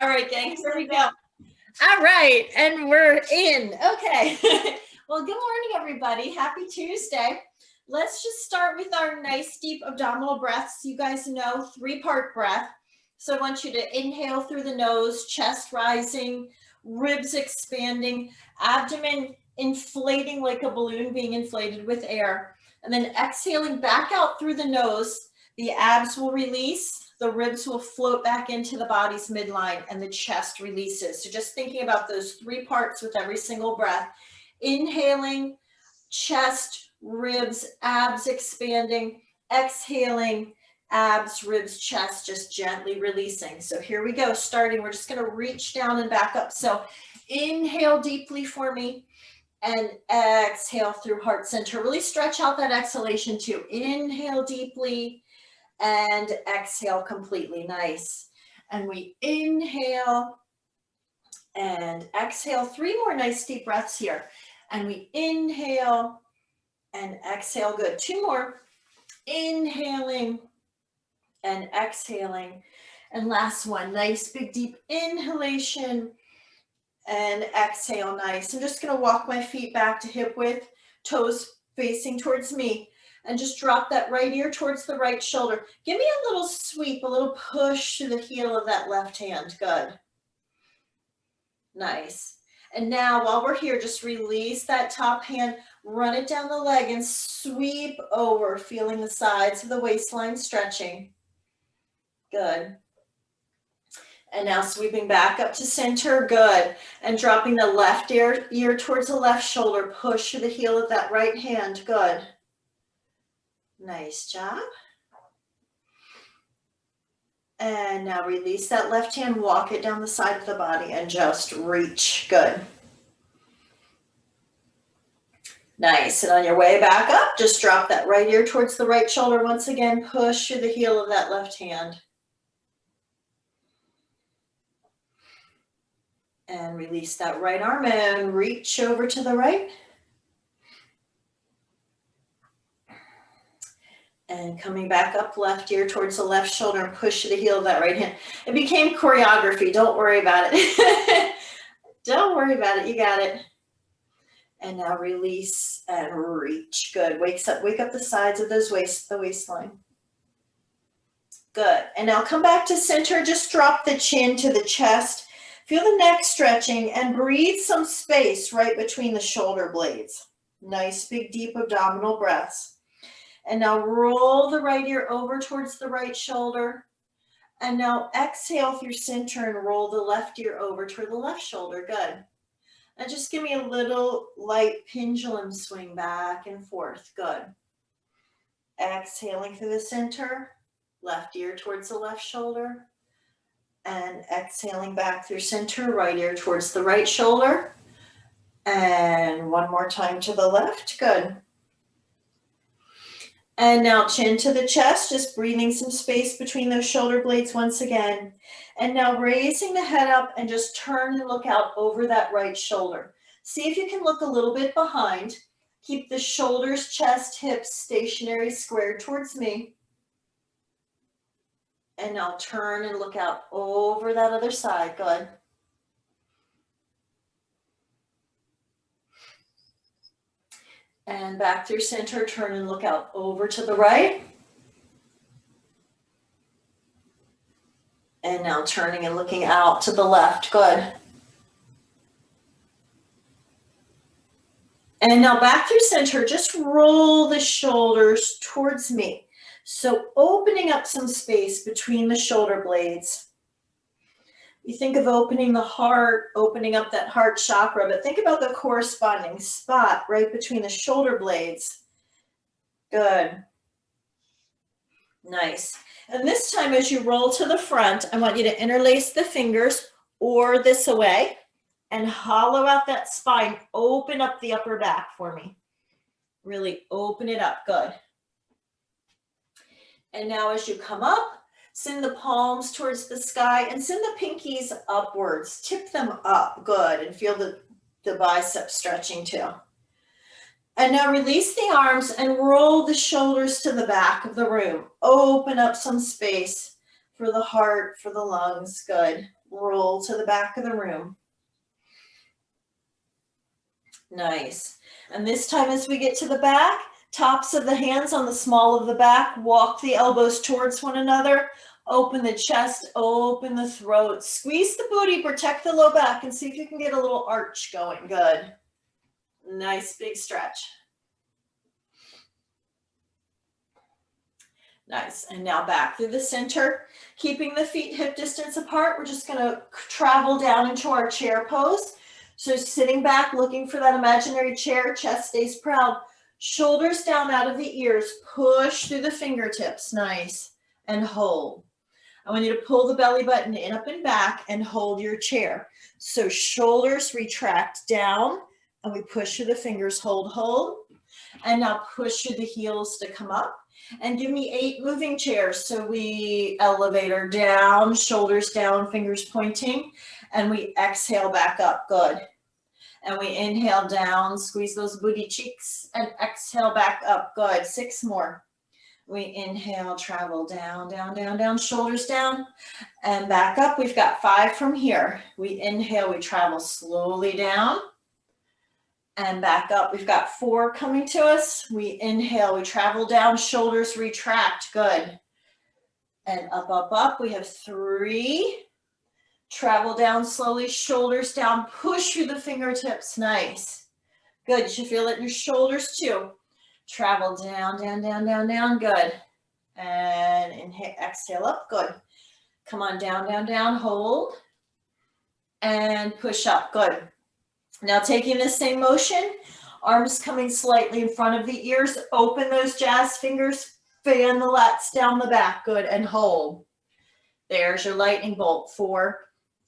All right, gang, here we go. All right, and we're in. Okay. Well, good morning, everybody. Happy Tuesday. Let's just start with our nice deep abdominal breaths. You guys know 3-part breath. So I want you to inhale through the nose, chest rising, ribs expanding, abdomen inflating like a balloon being inflated with air. And then exhaling back out through the nose, the abs will release. The ribs will float back into the body's midline and the chest releases. So just thinking about those 3 parts with every single breath. Inhaling, chest, ribs, abs expanding. Exhaling, abs, ribs, chest, just gently releasing. So here we go, starting. We're just going to reach down and back up. So inhale deeply for me and exhale through heart center. Really stretch out that exhalation too. Inhale deeply and exhale completely. Nice. And we inhale and exhale. 3 more nice deep breaths here. And we inhale and exhale. Good. 2 more. Inhaling and exhaling. And last one. Nice big deep inhalation and exhale. Nice. I'm just going to walk my feet back to hip width, toes facing towards me. And just drop that right ear towards the right shoulder. Give me a little sweep, a little push to the heel of that left hand. Good. Nice. And now while we're here, just release that top hand, run it down the leg and sweep over, feeling the sides of the waistline stretching. Good. And now sweeping back up to center. Good. And dropping the left ear towards the left shoulder. Push to the heel of that right hand. Good. Nice job. And now release that left hand, walk it down the side of the body and just reach. Good. Nice. And on your way back up, just drop that right ear towards the right shoulder. Once again, push through the heel of that left hand. And release that right arm and reach over to the right. And coming back up, left ear towards the left shoulder and push to the heel of that right hand. It became choreography. Don't worry about it. Don't worry about it. You got it. And now release and reach. Good. Wake up the sides of the waistline. Good. And now come back to center. Just drop the chin to the chest. Feel the neck stretching and breathe some space right between the shoulder blades. Nice big deep abdominal breaths. And now roll the right ear over towards the right shoulder. And now exhale through center and roll the left ear over toward the left shoulder. Good. And just give me a little light pendulum swing back and forth. Good. Exhaling through the center, left ear towards the left shoulder. And exhaling back through center, right ear towards the right shoulder. And one more time to the left. Good. And now chin to the chest, just breathing some space between those shoulder blades once again. And now raising the head up and just turn and look out over that right shoulder. See if you can look a little bit behind. Keep the shoulders, chest, hips stationary, squared towards me. And now turn and look out over that other side. Good. And back through center, turn and look out over to the right. And now turning and looking out to the left. Good. And now back through center, just roll the shoulders towards me. So opening up some space between the shoulder blades. You think of opening the heart, opening up that heart chakra, but think about the corresponding spot right between the shoulder blades. Good. Nice. And this time as you roll to the front, I want you to interlace the fingers or this away and hollow out that spine. Open up the upper back for me. Really open it up. Good. And now as you come up, send the palms towards the sky and send the pinkies upwards. Tip them up. Good. And feel the bicep stretching too. And now release the arms and roll the shoulders to the back of the room. Open up some space for the heart, for the lungs. Good. roll to the back of the room. Nice. And this time as we get to the back, tops of the hands on the small of the back, walk the elbows towards one another, open the chest, open the throat, squeeze the booty, protect the low back, and see if you can get a little arch going. Good. Nice big stretch. Nice. And now back through the center, keeping the feet hip distance apart. We're just going to travel down into our chair pose. So sitting back, looking for that imaginary chair, chest stays proud, shoulders down out of the ears, push through the fingertips. Nice. And hold. I want you to pull the belly button in, up and back, and hold your chair. So shoulders retract down, and we push through the fingers, hold, hold. And now push through the heels to come up. And give me 8 moving chairs. So we elevator down, shoulders down, fingers pointing, and we exhale back up. Good. And we inhale down, squeeze those booty cheeks, and exhale back up. Good. 6 more. We inhale, travel down, down, down, down, shoulders down, and back up. We've got 5 from here. We inhale, we travel slowly down, and back up. We've got 4 coming to us. We inhale, we travel down, shoulders retract. Good. And up, up, up. We have 3. Travel down slowly, shoulders down, push through the fingertips. Nice. Good. You should feel it in your shoulders too. Travel down, down, down, down, down. Good. And inhale, exhale up. Good. Come on, down, down, down. Hold. And push up. Good. Now taking the same motion, arms coming slightly in front of the ears. Open those jazz fingers. Fan the lats down the back. Good. And hold. There's your lightning bolt. 4,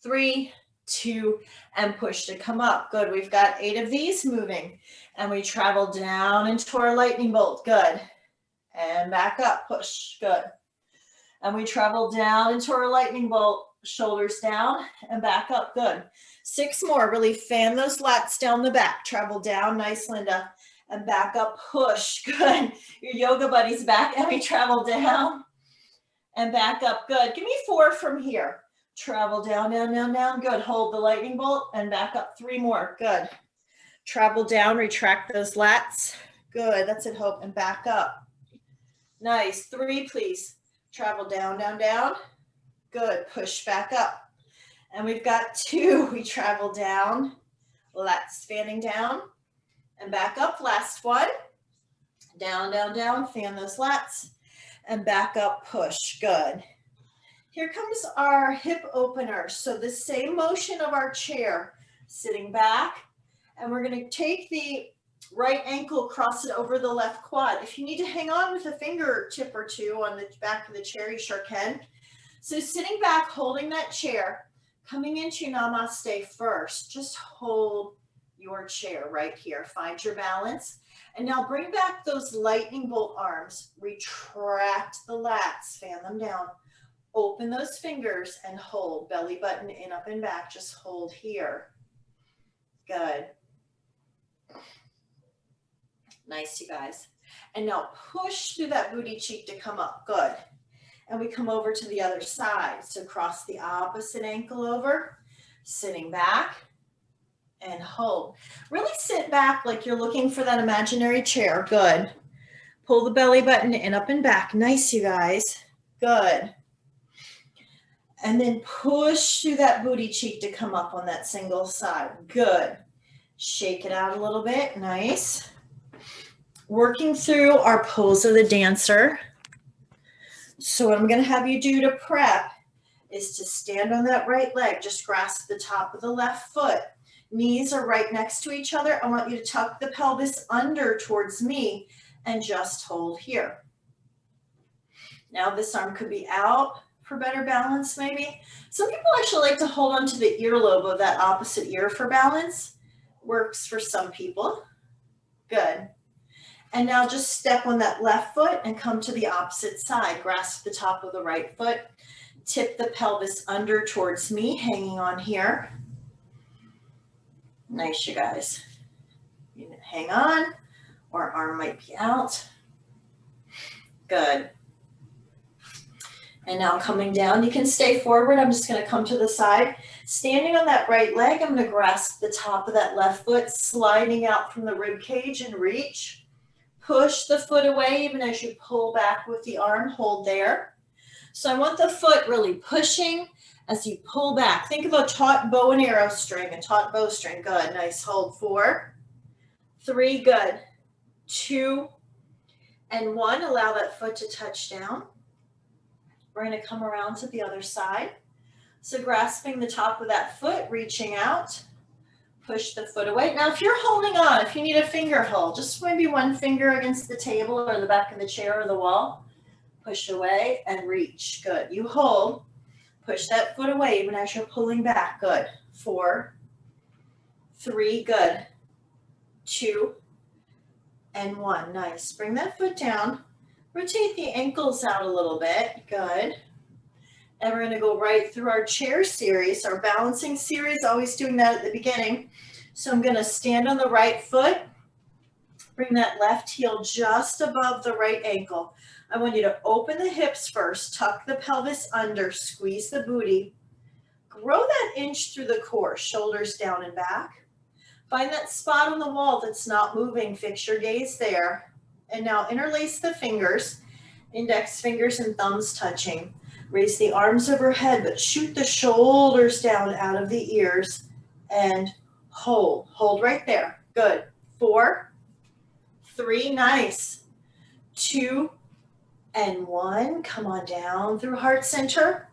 3, 2, and push to come up. Good. We've got 8 of these moving. And we travel down into our lightning bolt. Good. And back up. Push. Good. And we travel down into our lightning bolt. Shoulders down and back up. Good. 6 more. Really fan those lats down the back. Travel down. Nice, Linda. And back up. Push. Good. Your yoga buddy's back. And we travel down and back up. Good. Give me 4 from here. Travel down, down, down, down. Good. Hold the lightning bolt and back up. 3 more. Good. Travel down, retract those lats. Good. That's it, Hope. And back up. Nice. 3, please. Travel down, down, down. Good. Push back up. And we've got 2. We travel down. Lats fanning down and back up. Last one. Down, down, down. Fan those lats and back up. Push. Good. Here comes our hip opener. So the same motion of our chair, sitting back, and we're going to take the right ankle, cross it over the left quad. If you need to hang on with a fingertip or 2 on the back of the chair, you sure can. So sitting back, holding that chair, coming into namaste first. Just hold your chair right here. Find your balance. And now bring back those lightning bolt arms. Retract the lats, fan them down. Open those fingers and hold. Belly button in, up and back. Just hold here. Good. Nice, you guys. And now push through that booty cheek to come up. Good. And we come over to the other side. So cross the opposite ankle over, sitting back and hold. Really sit back like you're looking for that imaginary chair. Good. Pull the belly button in, up and back. Nice, you guys. Good. And then push through that booty cheek to come up on that single side. Good. Shake it out a little bit. Nice. Working through our pose of the dancer. So what I'm going to have you do to prep is to stand on that right leg. Just grasp the top of the left foot. Knees are right next to each other. I want you to tuck the pelvis under towards me and just hold here. Now this arm could be out for better balance maybe. Some people actually like to hold on to the earlobe of that opposite ear for balance. Works for some people. Good. And now just step on that left foot and come to the opposite side. Grasp the top of the right foot. Tip the pelvis under towards me, hanging on here. Nice, you guys. You can hang on, or arm might be out. Good. And now coming down, you can stay forward. I'm just going to come to the side. Standing on that right leg, I'm going to grasp the top of that left foot, sliding out from the rib cage and reach. Push the foot away even as you pull back with the arm. Hold there. So I want the foot really pushing as you pull back. Think of a taut bow and arrow string, a taut bowstring. Good. Nice. Hold. 4, 3. Good. 2 and 1. Allow that foot to touch down. We're going to come around to the other side. So grasping the top of that foot, reaching out, push the foot away. Now, if you're holding on, if you need a finger hold, just maybe one finger against the table or the back of the chair or the wall, push away and reach. Good. You hold, push that foot away even as you're pulling back. Good. 4, 3. Good. 2 and 1. Nice. Bring that foot down. Rotate the ankles out a little bit. Good. And we're going to go right through our chair series, our balancing series, always doing that at the beginning. So I'm going to stand on the right foot, bring that left heel just above the right ankle. I want you to open the hips first, tuck the pelvis under, squeeze the booty, grow that inch through the core, shoulders down and back. Find that spot on the wall that's not moving, fix your gaze there. And now interlace the fingers, index fingers and thumbs touching. Raise the arms overhead, but shoot the shoulders down out of the ears and hold. Hold right there. Good. 4, 3. Nice. 2 and 1. Come on down through heart center.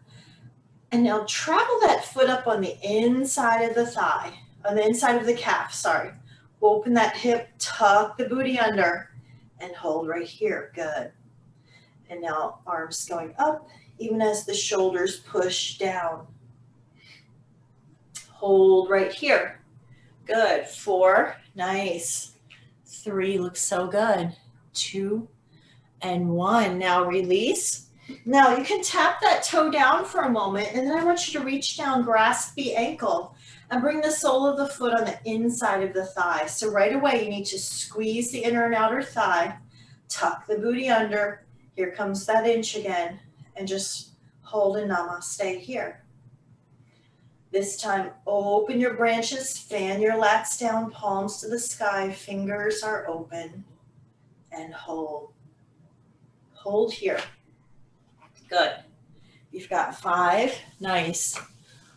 And now travel that foot up on the inside of the thigh, on the inside of the calf, sorry. Open that hip, tuck the booty under, and hold right here. Good. And now arms going up, even as the shoulders push down. Hold right here. Good. 4. Nice. 3. Looks so good. 2 and 1. Now release. Now you can tap that toe down for a moment, and then I want you to reach down, grasp the ankle, and bring the sole of the foot on the inside of the thigh. So right away you need to squeeze the inner and outer thigh, tuck the booty under. Here comes that inch again, and just hold in namaste here. This time, open your branches, fan your lats down, palms to the sky, fingers are open, and hold. Hold here. Good. You've got 5. Nice.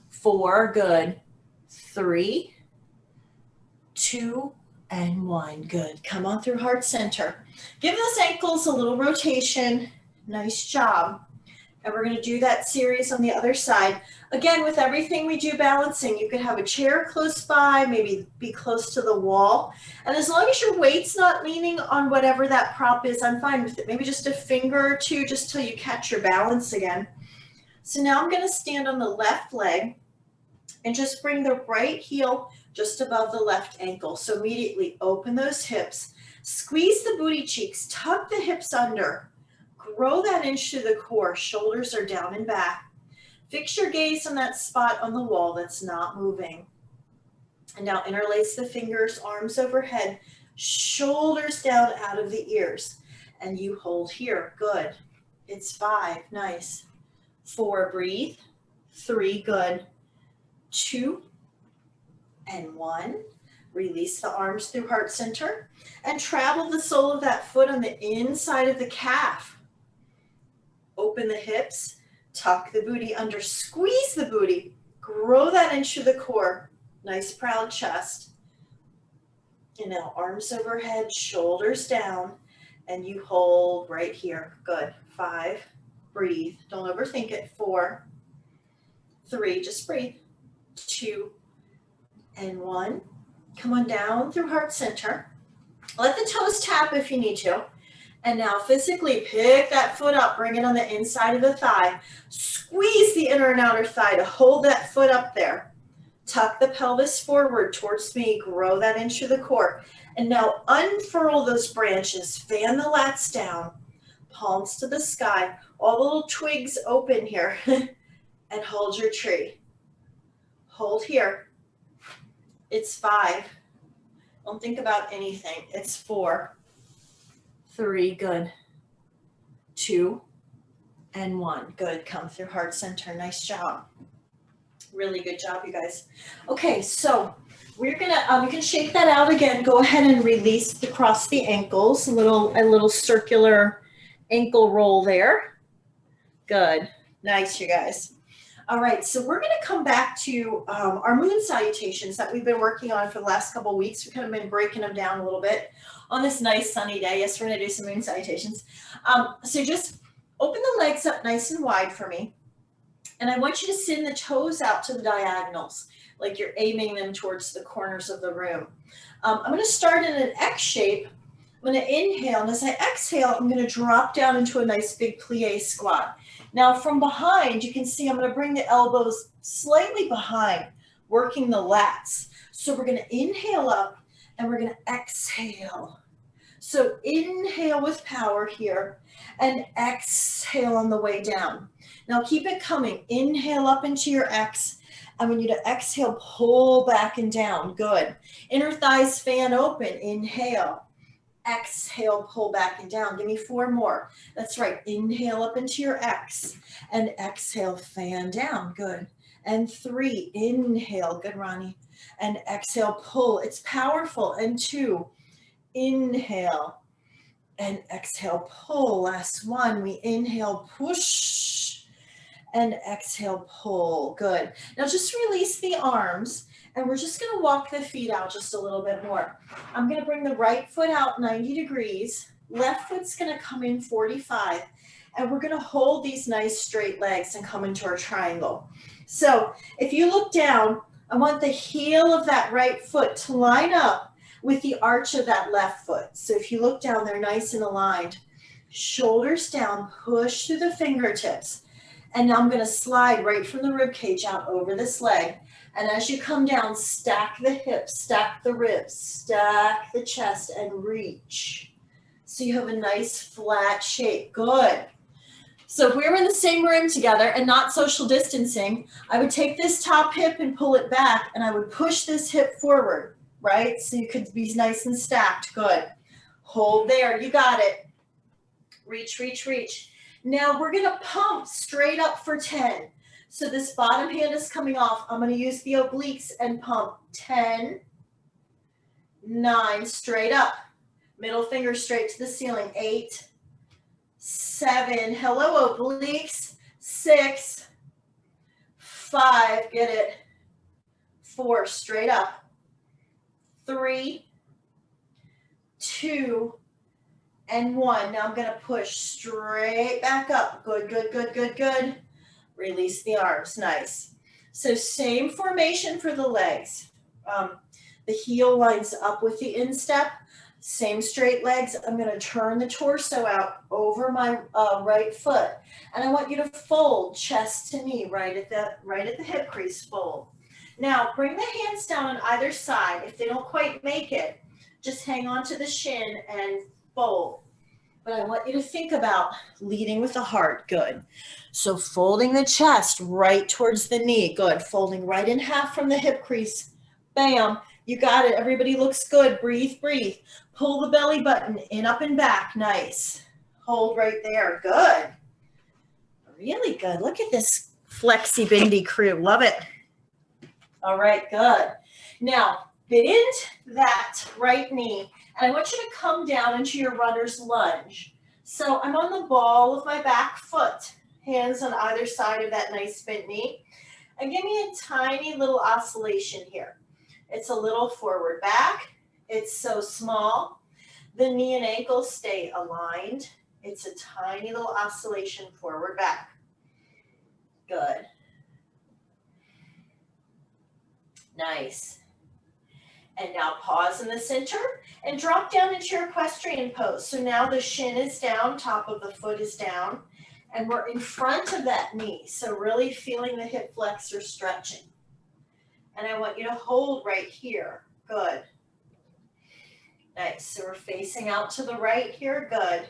4. Good. 3, 2, and 1. Good. Come on through heart center. Give those ankles a little rotation. Nice job. And we're going to do that series on the other side. Again, with everything we do balancing, you could have a chair close by, maybe be close to the wall. And as long as your weight's not leaning on whatever that prop is, I'm fine with it. Maybe just a finger or two just till you catch your balance again. So now I'm going to stand on the left leg and just bring the right heel just above the left ankle. So immediately open those hips, squeeze the booty cheeks, tuck the hips under, grow that inch through the core, shoulders are down and back. Fix your gaze on that spot on the wall that's not moving. And now interlace the fingers, arms overhead, shoulders down out of the ears. And you hold here. Good. It's 5. Nice. 4. Breathe. 3. Good. 2 and 1. Release the arms through heart center and travel the sole of that foot on the inside of the calf. Open the hips, tuck the booty under, squeeze the booty, grow that inch through the core. Nice proud chest. And now arms overhead, shoulders down, and you hold right here. Good. 5. Breathe. Don't overthink it. 4. 3. Just breathe. 2 and 1. Come on down through heart center. Let the toes tap if you need to. And now physically pick that foot up, bring it on the inside of the thigh. Squeeze the inner and outer thigh to hold that foot up there. Tuck the pelvis forward towards me, grow that inch through the core. And now unfurl those branches, fan the lats down, palms to the sky, all the little twigs open here, and hold your tree. Hold here. It's 5. Don't think about anything. It's 4. 3. Good. 2 and 1. Good. Come through heart center. Nice job. Really good job, you guys. Okay, so we're gonna, you can shake that out again. Go ahead and release across the ankles, a little circular ankle roll there. Good. Nice, you guys. All right, so we're gonna come back to our moon salutations that we've been working on for the last couple of weeks. We've kind of been breaking them down a little bit on this nice sunny day. Yes, we're gonna do some moon salutations. So just open the legs up nice and wide for me. And I want you to send the toes out to the diagonals, like you're aiming them towards the corners of the room. I'm going to start in an X shape. I'm going to inhale, and as I exhale, I'm going to drop down into a nice big plie squat. Now from behind, you can see I'm going to bring the elbows slightly behind, working the lats. So we're going to inhale up, and we're going to exhale. So inhale with power here, and exhale on the way down. Now keep it coming. Inhale up into your X. I want you to exhale, pull back and down. Good. Inner thighs fan open. Inhale. Exhale, pull back and down. Give me 4 more. That's right. Inhale up into your X and exhale, fan down. Good. And 3. Inhale. Good, Ronnie. And exhale, pull. It's powerful. And 2. Inhale. And exhale, pull. Last 1. We inhale, push. And exhale, pull. Good. Now just release the arms, and we're just going to walk the feet out just a little bit more. I'm going to bring the right foot out 90 degrees. Left foot's going to come in 45. And we're going to hold these nice straight legs and come into our triangle. So if you look down, I want the heel of that right foot to line up with the arch of that left foot. So if you look down, they're nice and aligned. Shoulders down, push through the fingertips. And now I'm going to slide right from the rib cage out over this leg. And as you come down, stack the hips, stack the ribs, stack the chest, and reach. So you have a nice flat shape. Good. So if we were in the same room together and not social distancing, I would take this top hip and pull it back, and I would push this hip forward, right? So you could be nice and stacked. Good. Hold there. You got it. Reach, reach, reach. Now we're going to pump straight up for 10. So this bottom hand is coming off. I'm going to use the obliques and pump 10, 9, straight up. Middle finger straight to the ceiling. 8, 7, hello obliques. 6, 5, get it. 4, straight up. 3, 2, and 1. Now I'm going to push straight back up. Good, good, good, good, good. Release the arms. Nice. So same formation for the legs. The heel lines up with the instep. Same straight legs. I'm going to turn the torso out over my right foot. And I want you to fold chest to knee right at the hip crease. Fold. Now bring the hands down on either side. If they don't quite make it, just hang on to the shin and fold. But I want you to think about leading with the heart. Good. So folding the chest right towards the knee. Good. Folding right in half from the hip crease. Bam. You got it. Everybody looks good. Breathe, breathe. Pull the belly button in, up and back. Nice. Hold right there. Good. Really good. Look at this flexi bendy crew. Love it. All right. Good. Now bend that right knee. And I want you to come down into your runner's lunge. So I'm on the ball of my back foot, hands on either side of that nice bent knee. And give me a tiny little oscillation here. It's a little forward back. It's so small. The knee and ankle stay aligned. It's a tiny little oscillation forward back. Good. Nice. And now pause in the center and drop down into your equestrian pose. So now the shin is down, top of the foot is down, and we're in front of that knee. So really feeling the hip flexor stretching. And I want you to hold right here. Good. Nice. So we're facing out to the right here. Good.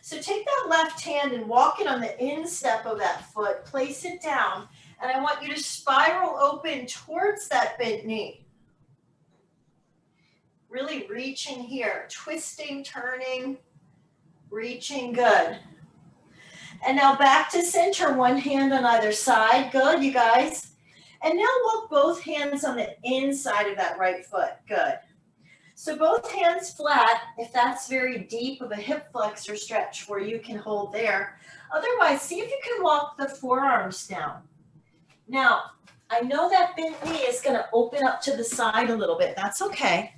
So take that left hand and walk it on the instep of that foot. Place it down. And I want you to spiral open towards that bent knee. Really reaching here, twisting, turning, reaching. Good. And now back to center, one hand on either side. Good, you guys. And now walk both hands on the inside of that right foot. Good. So both hands flat, if that's very deep of a hip flexor stretch where you can hold there. Otherwise, see if you can walk the forearms down. Now, I know that bent knee is going to open up to the side a little bit. That's okay.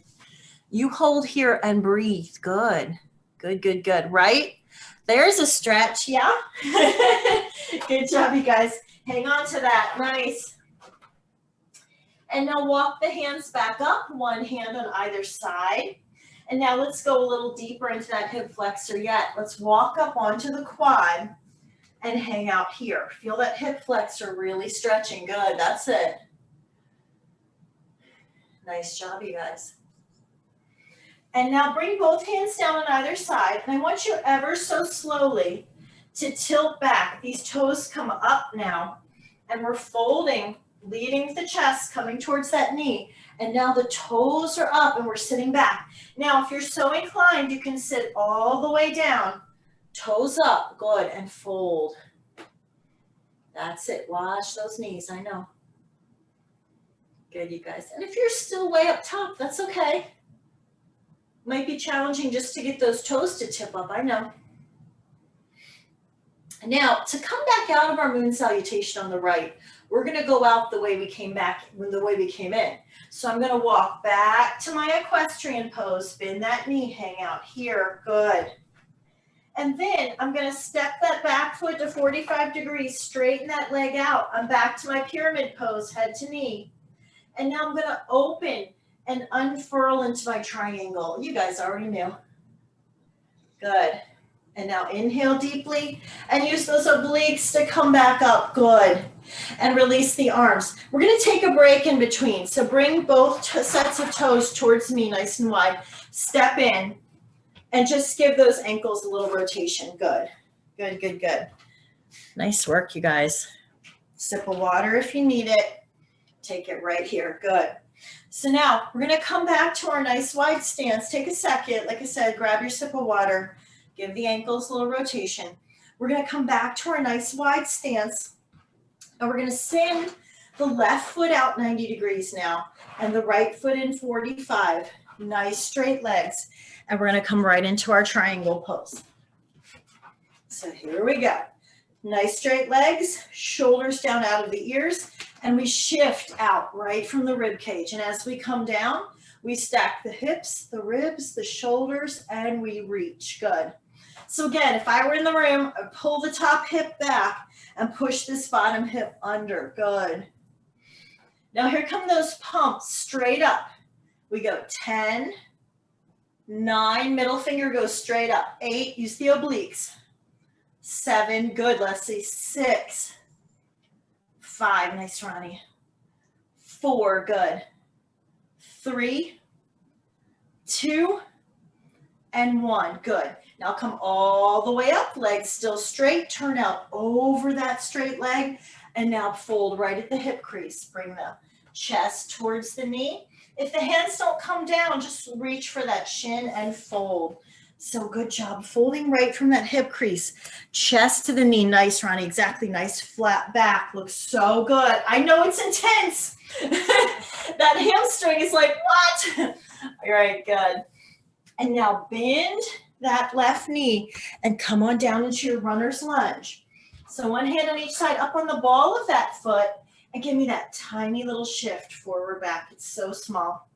You hold here and breathe. Good, good, good, good. Right? There's a stretch. Yeah? Good job, you guys. Hang on to that. Nice. And now walk the hands back up, one hand on either side. And now let's go a little deeper into that hip flexor yet. Let's walk up onto the quad and hang out here. Feel that hip flexor really stretching. Good, that's it. Nice job, you guys. And now bring both hands down on either side. And I want you ever so slowly to tilt back. These toes come up now. And we're folding, leading the chest, coming towards that knee. And now the toes are up and we're sitting back. Now, if you're so inclined, you can sit all the way down. Toes up, good, and fold. That's it. Watch those knees, I know. Good, you guys. And if you're still way up top, that's okay. Might be challenging just to get those toes to tip up, I know. Now, to come back out of our moon salutation on the right, we're going to go out the way we came back, the way we came in. So I'm going to walk back to my equestrian pose, bend that knee, hang out here, good. And then I'm going to step that back foot to 45 degrees, straighten that leg out. I'm back to my pyramid pose, head to knee. And now I'm going to open and unfurl into my triangle. You guys already knew. Good. And now inhale deeply and use those obliques to come back up. Good. And release the arms. We're going to take a break in between. So bring both sets of toes towards me nice and wide. Step in. And just give those ankles a little rotation. Good, good, good, good. Nice work, you guys. Sip of water if you need it. Take it right here. Good. So now we're going to come back to our nice wide stance. Take a second. Like I said, grab your sip of water. Give the ankles a little rotation. We're going to come back to our nice wide stance. And we're going to send the left foot out 90 degrees now. And the right foot in 45. Nice straight legs. And we're going to come right into our triangle pose. So here we go. Nice straight legs, shoulders down out of the ears, and we shift out right from the rib cage. And as we come down, we stack the hips, the ribs, the shoulders, and we reach. Good. So again, if I were in the room, I'd pull the top hip back and push this bottom hip under. Good. Now here come those pumps straight up. We go 10, 9, middle finger goes straight up. 8, use the obliques. 7, good, let's see. 6, 5, nice, Ronnie. 4, good. 3, 2, and 1, good. Now come all the way up, legs still straight, turn out over that straight leg, and now fold right at the hip crease. Bring the chest towards the knee. If the hands don't come down, just reach for that shin and fold. So good job. Folding right from that hip crease. Chest to the knee. Nice, Ronnie. Exactly. Nice flat back. Looks so good. I know it's intense. That hamstring is like, what? All right, good. And now bend that left knee and come on down into your runner's lunge. So one hand on each side up on the ball of that foot. And give me that tiny little shift forward back. It's so small.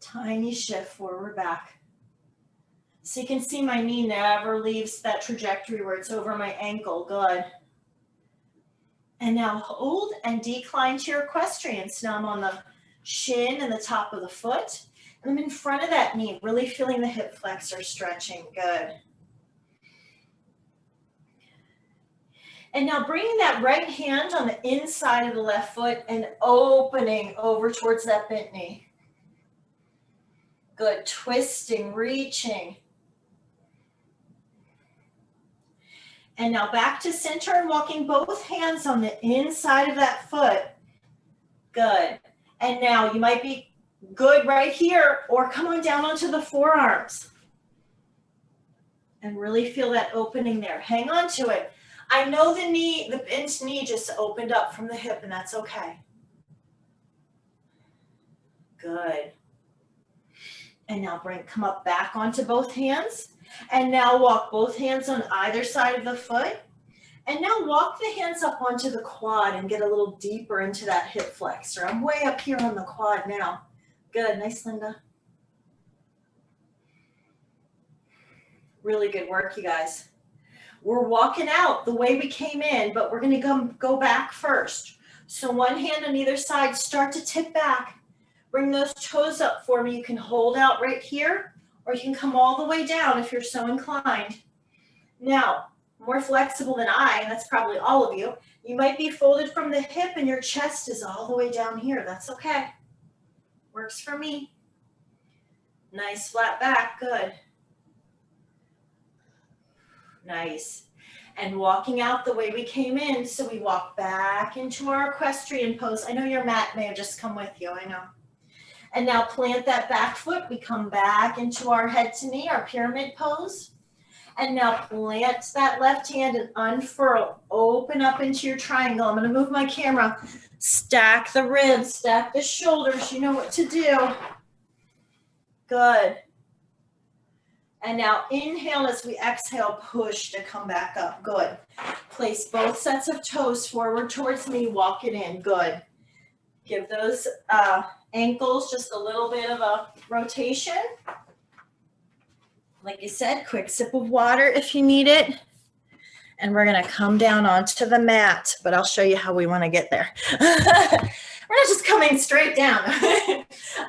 Tiny shift forward back. So you can see my knee never leaves that trajectory where it's over my ankle. Good. And now hold and decline to your equestrian. So now I'm on the shin and the top of the foot. And I'm in front of that knee, really feeling the hip flexor stretching. Good. And now bringing that right hand on the inside of the left foot and opening over towards that bent knee. Good, twisting, reaching. And now back to center and walking both hands on the inside of that foot. Good. And now you might be good right here or come on down onto the forearms. And really feel that opening there. Hang on to it. I know the bent knee just opened up from the hip, and that's okay. Good. And now come up back onto both hands. And now walk both hands on either side of the foot. And now walk the hands up onto the quad and get a little deeper into that hip flexor. I'm way up here on the quad now. Good, nice, Linda. Really good work, you guys. We're walking out the way we came in, but we're gonna go back first. So one hand on either side, start to tip back. Bring those toes up for me. You can hold out right here, or you can come all the way down if you're so inclined. Now, more flexible than I, and that's probably all of you, you might be folded from the hip and your chest is all the way down here. That's okay. Works for me. Nice flat back, good. Nice. And walking out the way we came in, so we walk back into our equestrian pose. I know your mat may have just come with you, I know. And now plant that back foot. We come back into our head to knee, our pyramid pose. And now plant that left hand and unfurl. Open up into your triangle. I'm going to move my camera. Stack the ribs, stack the shoulders. You know what to do. Good. And now inhale as we exhale, push to come back up. Good. Place both sets of toes forward towards me. Walk it in. Good. Give those ankles just a little bit of a rotation. Like I said, quick sip of water if you need it. And we're going to come down onto the mat, but I'll show you how we want to get there. We're not just coming straight down.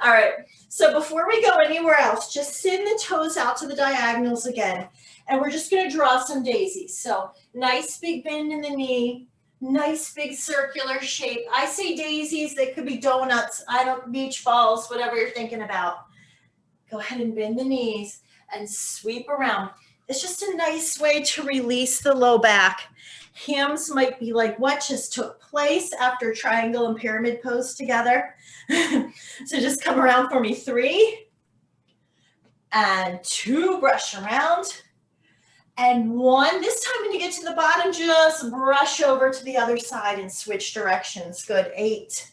All right. So before we go anywhere else, just send the toes out to the diagonals again. And we're just going to draw some daisies. So nice big bend in the knee, nice big circular shape. I say daisies, they could be donuts, beach balls, whatever you're thinking about. Go ahead and bend the knees and sweep around. It's just a nice way to release the low back. Hams might be like, what just took place after triangle and pyramid pose together? So just come around for me. 3 and 2, brush around. And 1, this time when you get to the bottom, just brush over to the other side and switch directions. Good. 8.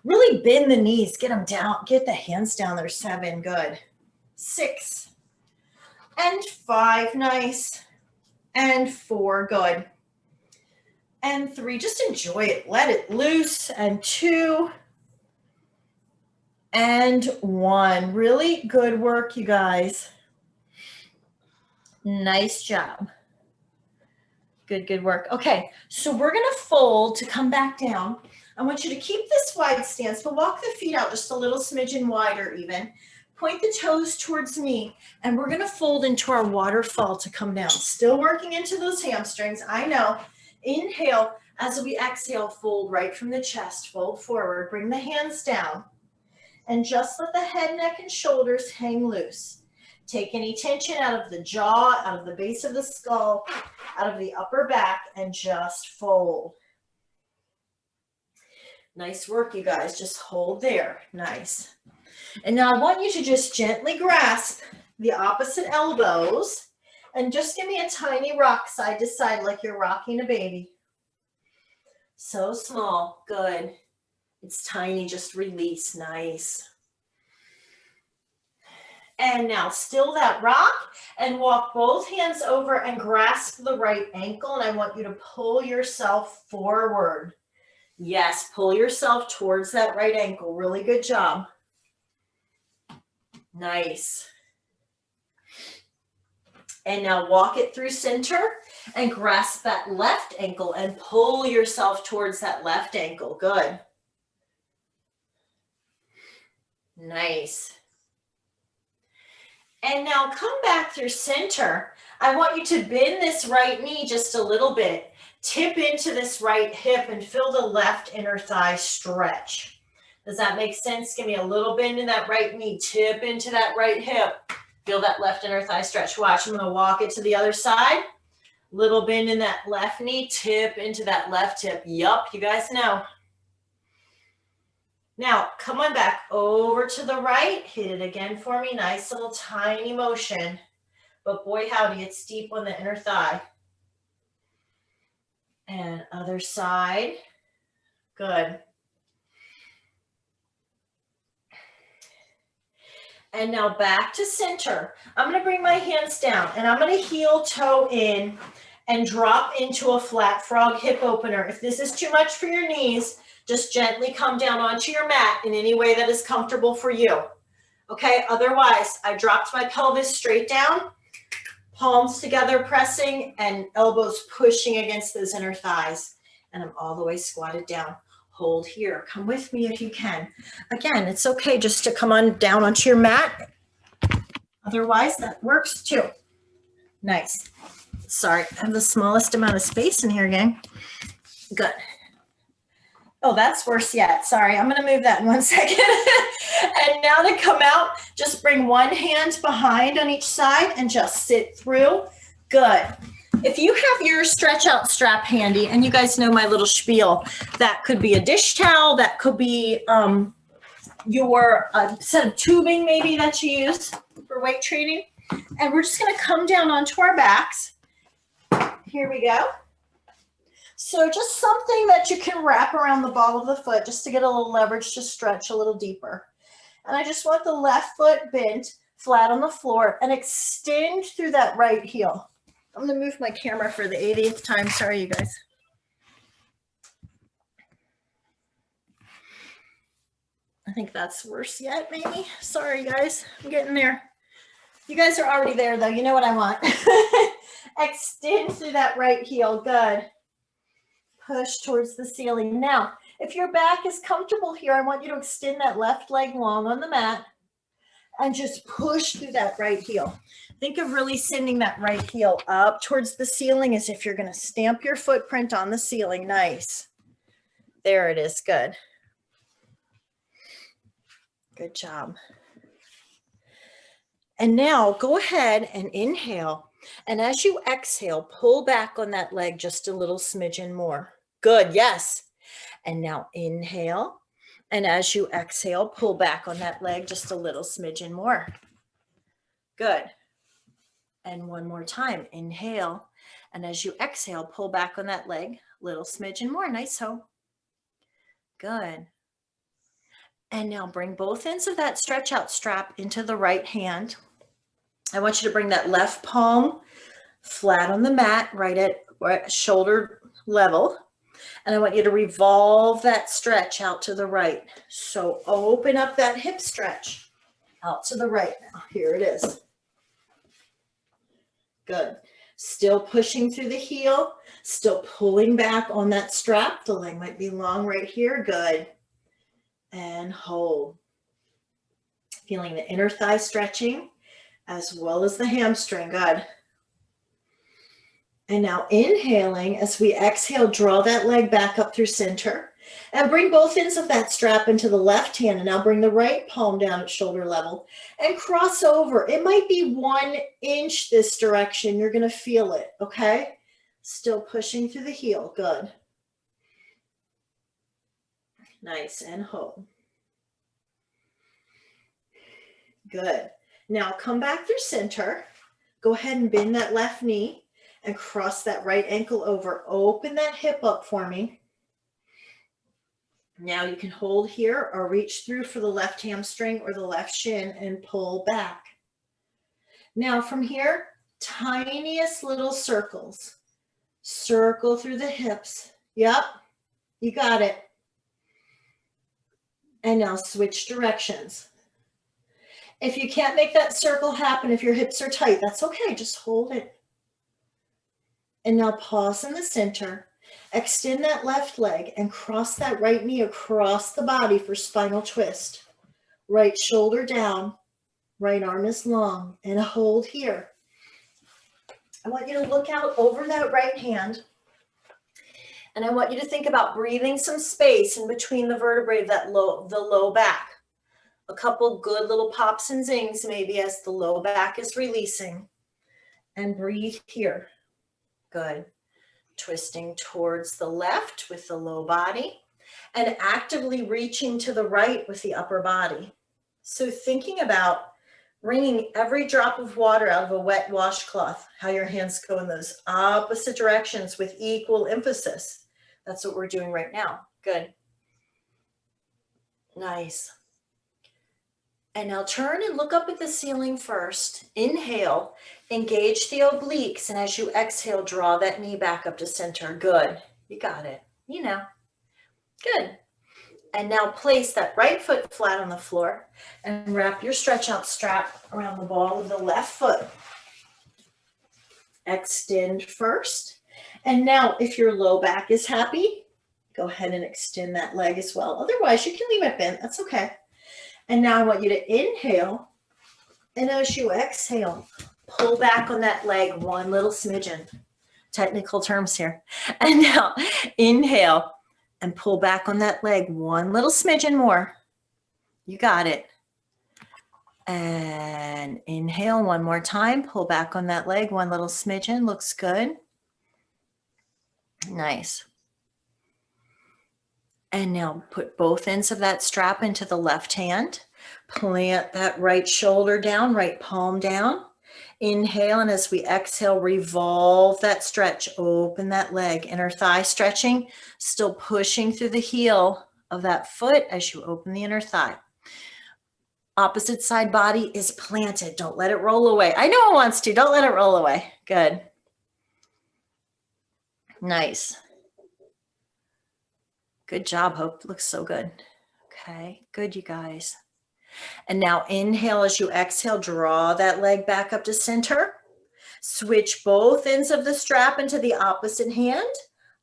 Really bend the knees, get them down, get the hands down there. 7, good. 6 and 5, nice. And 4, good. And 3, just enjoy it, let it loose. And 2 and 1, really good work, you guys. Nice job. Good work. Okay, so we're gonna fold to come back down. I want you to keep this wide stance, but walk the feet out just a little smidgen wider even. Point the toes towards me, and we're gonna fold into our waterfall to come down. Still working into those hamstrings, I know. Inhale, as we exhale, fold right from the chest, fold forward, bring the hands down, and just let the head, neck, and shoulders hang loose. Take any tension out of the jaw, out of the base of the skull, out of the upper back, and just fold. Nice work, you guys. Just hold there. Nice. And now I want you to just gently grasp the opposite elbows and just give me a tiny rock side to side like you're rocking a baby. So small. Good. It's tiny. Just release. Nice. And now still that rock and walk both hands over and grasp the right ankle. And I want you to pull yourself forward. Yes, pull yourself towards that right ankle. Really good job. Nice. And now walk it through center and grasp that left ankle and pull yourself towards that left ankle. Good. Nice. And now come back through center. I want you to bend this right knee just a little bit. Tip into this right hip and feel the left inner thigh stretch. Does that make sense? Give me a little bend in that right knee. Tip into that right hip. Feel that left inner thigh stretch. Watch, I'm going to walk it to the other side. Little bend in that left knee. Tip into that left hip. Yup, you guys know. Now, come on back over to the right. Hit it again for me. Nice little tiny motion. but boy howdy, it's deep on the inner thigh. And other side. Good. And now back to center. I'm going to bring my hands down and I'm going to heel toe in and drop into a flat frog hip opener. If this is too much for your knees, just gently come down onto your mat in any way that is comfortable for you. Okay, otherwise I dropped my pelvis straight down, palms together pressing and elbows pushing against those inner thighs. And I'm all the way squatted down. Hold here. Come with me if you can. Again, it's okay just to come on down onto your mat. Otherwise, that works too. Nice. Sorry, I have the smallest amount of space in here, gang. Good. Oh, that's worse yet. Sorry, I'm going to move that in 1 second. And now to come out, just bring one hand behind on each side and just sit through. Good. If you have your stretch out strap handy, and you guys know my little spiel, that could be a dish towel, that could be your set of tubing maybe that you use for weight training. And we're just going to come down onto our backs. Here we go. So just something that you can wrap around the ball of the foot just to get a little leverage to stretch a little deeper. And I just want the left foot bent flat on the floor and extend through that right heel. I'm going to move my camera for the 80th time. Sorry, you guys. I think that's worse yet, maybe. Sorry, guys. I'm getting there. You guys are already there, though. You know what I want. Extend through that right heel. Good. Push towards the ceiling. Now, if your back is comfortable here, I want you to extend that left leg long on the mat and just push through that right heel. Think of really sending that right heel up towards the ceiling as if you're going to stamp your footprint on the ceiling. Nice. There it is. Good. Good job. And now go ahead and inhale. And as you exhale, pull back on that leg just a little smidgen more. Good. Yes. And now inhale. And as you exhale, pull back on that leg just a little smidgen more. Good. And one more time. Inhale. And as you exhale, pull back on that leg, little smidgen more. Nice. Ho. Good. And now bring both ends of that stretch out strap into the right hand. I want you to bring that left palm flat on the mat, right at shoulder level. And I want you to revolve that stretch out to the right. So open up that hip stretch out to the right now. Here it is. Good. Still pushing through the heel, still pulling back on that strap. The leg might be long right here. Good. And hold. Feeling the inner thigh stretching as well as the hamstring. Good. And now inhaling, as we exhale, draw that leg back up through center and bring both ends of that strap into the left hand. And now bring the right palm down at shoulder level and cross over. It might be 1 inch this direction. You're going to feel it. Okay. Still pushing through the heel. Good. Nice. And hold. Good. Now come back through center. Go ahead and bend that left knee and cross that right ankle over. Open that hip up for me. Now you can hold here or reach through for the left hamstring or the left shin and pull back. Now from here, tiniest little circles. Circle through the hips. Yep, you got it. And now switch directions. If you can't make that circle happen, if your hips are tight, that's okay. Just hold it. And now pause in the center. Extend that left leg and cross that right knee across the body for spinal twist. Right shoulder down. Right arm is long. And hold here. I want you to look out over that right hand. And I want you to think about breathing some space in between the vertebrae of the low back. A couple good little pops and zings maybe as the low back is releasing. And breathe here. Good. Twisting towards the left with the low body and actively reaching to the right with the upper body. So thinking about wringing every drop of water out of a wet washcloth, how your hands go in those opposite directions with equal emphasis. That's what we're doing right now. Good. Nice. And now turn and look up at the ceiling first. Inhale, engage the obliques, and as you exhale, draw that knee back up to center. Good. You got it. You know. Good. And now place that right foot flat on the floor and wrap your stretch out strap around the ball of the left foot. Extend first. And now if your low back is happy, go ahead and extend that leg as well. Otherwise, you can leave it bent. That's okay. And now I want you to inhale. And as you exhale, pull back on that leg one little smidgen. Technical terms here. And now inhale. And pull back on that leg one little smidgen more. You got it. And inhale one more time. Pull back on that leg one little smidgen. Looks good. Nice. And now put both ends of that strap into the left hand. Plant that right shoulder down, right palm down. Inhale, and as we exhale, revolve that stretch. Open that leg. Inner thigh stretching, still pushing through the heel of that foot as you open the inner thigh. Opposite side body is planted. Don't let it roll away. I know it wants to. Don't let it roll away. Good. Nice. Good job, Hope. Looks so good. Okay, good, you guys. And now inhale as you exhale, draw that leg back up to center. Switch both ends of the strap into the opposite hand.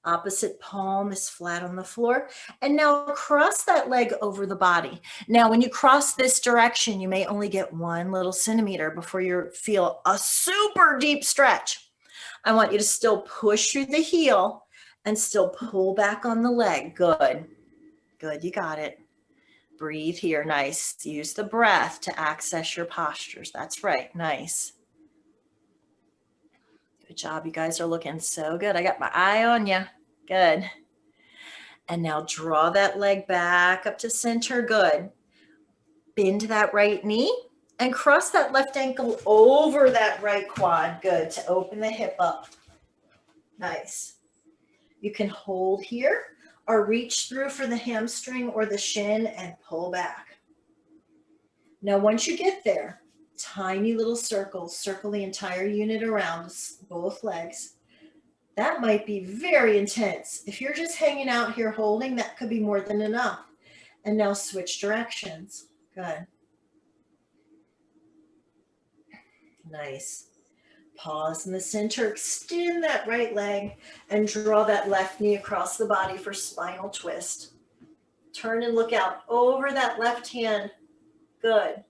Opposite palm is flat on the floor. And now cross that leg over the body. Now, when you cross this direction, you may only get 1 little centimeter before you feel a super deep stretch. I want you to still push through the heel and still pull back on the leg. Good. Good, you got it. Breathe here, nice. Use the breath to access your postures. That's right, nice. Good job, you guys are looking so good. I got my eye on you, good. And now draw that leg back up to center, good. Bend that right knee and cross that left ankle over that right quad, good, to open the hip up. Nice. You can hold here or reach through for the hamstring or the shin and pull back. Now, once you get there, tiny little circles, circle the entire unit around both legs. That might be very intense. If you're just hanging out here holding, that could be more than enough. And now switch directions. Good. Nice. Pause in the center, extend that right leg and draw that left knee across the body for spinal twist. Turn and look out over that left hand. Good.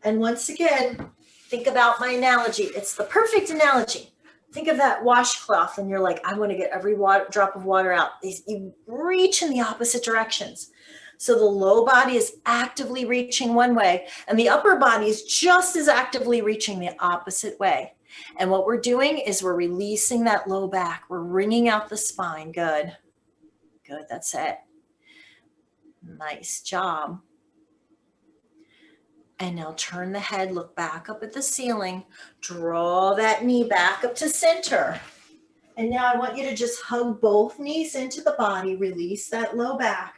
And once again, think about my analogy. It's the perfect analogy. Think of that washcloth and you're like, I want to get every drop of water out. You reach in the opposite directions. So the low body is actively reaching one way and the upper body is just as actively reaching the opposite way. And what we're doing is we're releasing that low back. We're wringing out the spine. Good. Good. That's it. Nice job. And now turn the head, look back up at the ceiling, draw that knee back up to center. And now I want you to just hug both knees into the body, release that low back.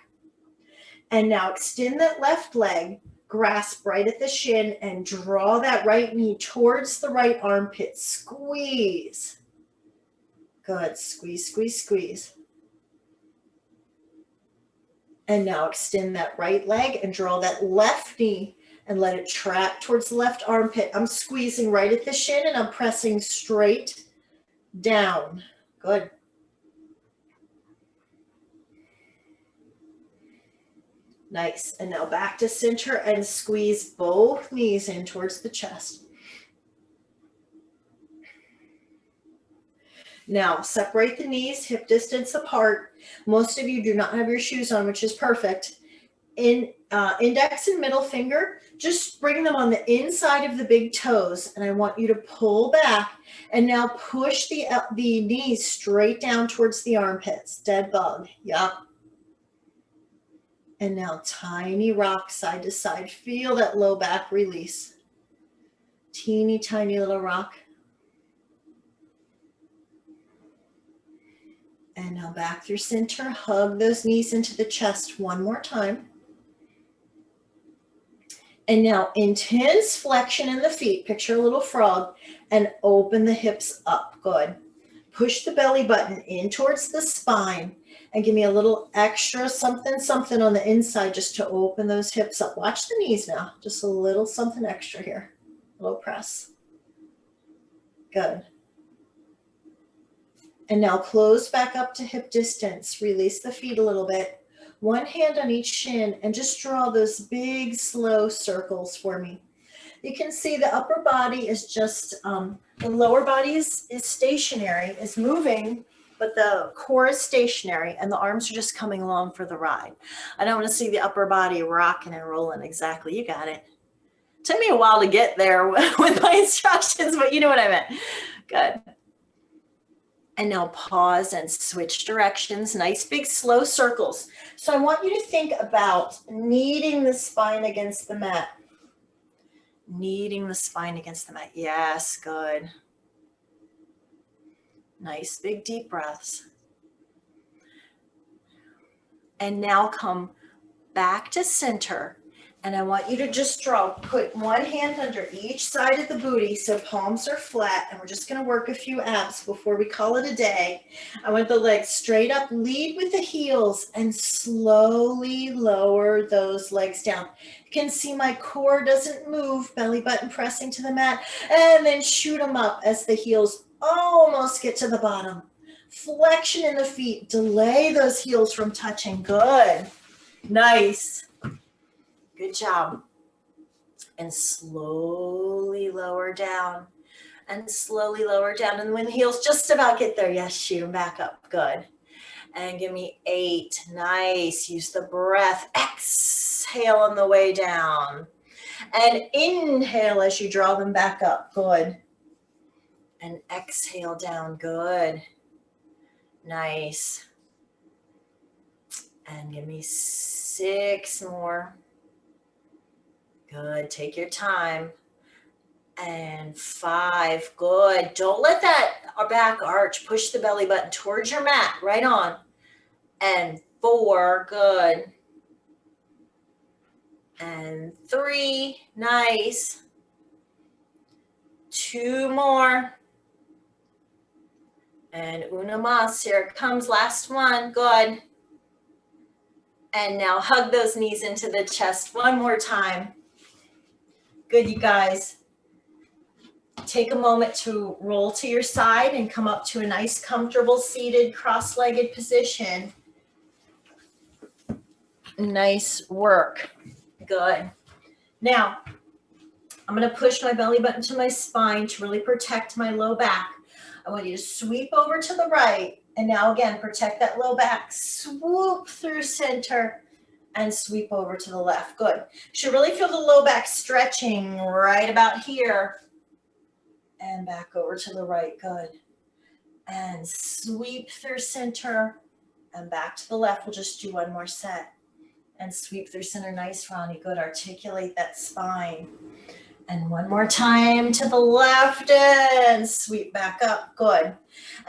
And now extend that left leg, grasp right at the shin and draw that right knee towards the right armpit. Squeeze. Good. Squeeze, squeeze, squeeze. And now extend that right leg and draw that left knee and let it track towards the left armpit. I'm squeezing right at the shin and I'm pressing straight down. Good. Nice. And now back to center and squeeze both knees in towards the chest. Now separate the knees, hip distance apart. Most of you do not have your shoes on, which is perfect. Index and middle finger, just bring them on the inside of the big toes. And I want you to pull back and now push the knees straight down towards the armpits. Dead bug. Yup. And now tiny rock side to side. Feel that low back release. Teeny tiny little rock. And now back through center, hug those knees into the chest one more time. And now intense flexion in the feet, picture a little frog, and open the hips up, good. Push the belly button in towards the spine and give me a little extra something, something on the inside just to open those hips up. Watch the knees now, just a little something extra here, a little press. Good. And now close back up to hip distance. Release the feet a little bit. One hand on each shin and just draw those big, slow circles for me. You can see the upper body is just, the lower body is stationary, is moving, but the core is stationary and the arms are just coming along for the ride. I don't want to see the upper body rocking and rolling. Exactly. You got it. Took me a while to get there with my instructions, but you know what I meant. Good. And now pause and switch directions. Nice big slow circles. So I want you to think about kneading the spine against the mat. Kneading the spine against the mat. Yes, good. Nice big deep breaths. And now come back to center. And I want you to just put one hand under each side of the booty so palms are flat, and we're just going to work a few abs before we call it a day. I want the legs straight up, lead with the heels, and slowly lower those legs down. You can see my core doesn't move, belly button pressing to the mat, and then shoot them up as the heels almost get to the bottom. Flexion in the feet, delay those heels from touching. Good. Nice. Good job. And slowly lower down and slowly lower down. And when the heels just about get there, yes, shoot them back up. Good. And give me 8. Nice. Use the breath. Exhale on the way down. And inhale as you draw them back up. Good. And exhale down. Good. Nice. And give me 6 more. Good. Take your time. And 5. Good. Don't let that back arch. Push the belly button towards your mat. Right on. And 4. Good. And 3. Nice. 2 more. And una más. Here it comes. Last one. Good. And now hug those knees into the chest one more time. Good, you guys. Take a moment to roll to your side and come up to a nice, comfortable, seated, cross-legged position. Nice work. Good. Now, I'm going to push my belly button to my spine to really protect my low back. I want you to sweep over to the right. And now, again, protect that low back. Swoop through center. And sweep over to the left. Good. You should really feel the low back stretching right about here. And back over to the right. Good. And sweep through center and back to the left. We'll just do one more set. And sweep through center. Nice, Ronnie. Good. Articulate that spine. And one more time to the left and sweep back up. Good.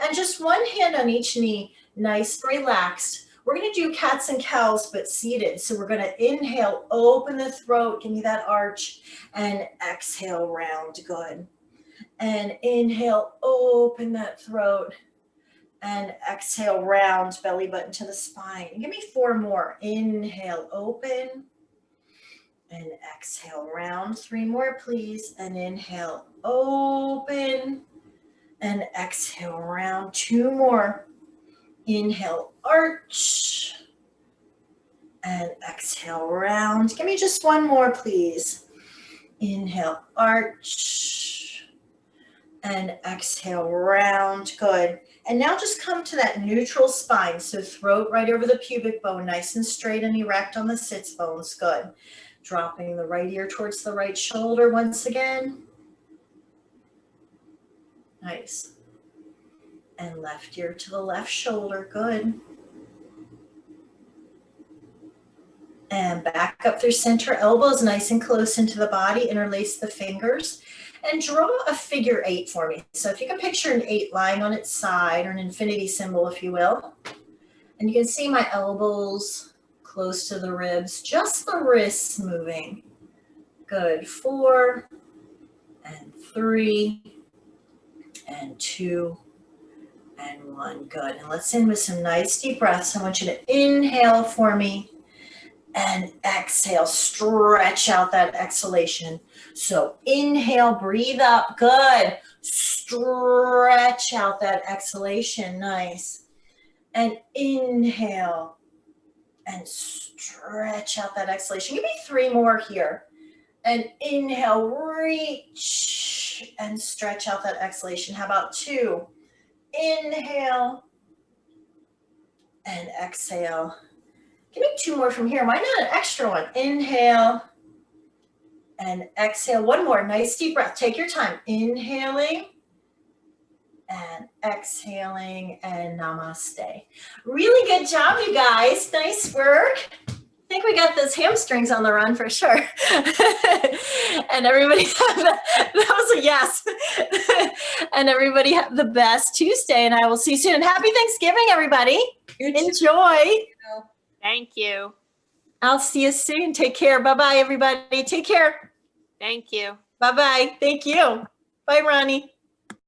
And just one hand on each knee. Nice, relaxed. We're going to do cats and cows, but seated. So we're going to inhale, open the throat, give me that arch, and exhale, round. Good. And inhale, open that throat, and exhale, round, belly button to the spine. Give me 4 more. Inhale, open, and exhale, round. 3 more, please. And inhale, open, and exhale, round. 2 more. Inhale, arch, and exhale, round. Give me just 1 more, please. Inhale, arch, and exhale, round. Good. And now just come to that neutral spine. So throat right over the pubic bone, nice and straight and erect on the sits bones. Good. Dropping the right ear towards the right shoulder once again. Nice. And left ear to the left shoulder. Good. And back up through center, elbows nice and close into the body. Interlace the fingers. and draw a figure 8 for me. So if you can picture an 8 lying on its side, or an infinity symbol, if you will. And you can see my elbows close to the ribs, just the wrists moving. Good. 4 and 3 and 2 and 1. Good. And let's end with some nice deep breaths. I want you to inhale for me and exhale. Stretch out that exhalation. So inhale, breathe up. Good. Stretch out that exhalation. Nice. And inhale and stretch out that exhalation. Give me 3 more here. And inhale, reach and stretch out that exhalation. How about 2? Inhale and exhale. Give me 2 more from here. Why not an extra one? Inhale and exhale. 1 more. Nice deep breath. Take your time. Inhaling and exhaling, and namaste. Really good job, you guys. Nice work. I think we got those hamstrings on the run for sure. And everybody, that was a yes. And everybody have the best Tuesday, and I will see you soon. Happy Thanksgiving, everybody. Enjoy. Thank you. I'll see you soon. Take care. Bye-bye, everybody. Take care. Thank you. Bye-bye. Thank you. Bye, Ronnie.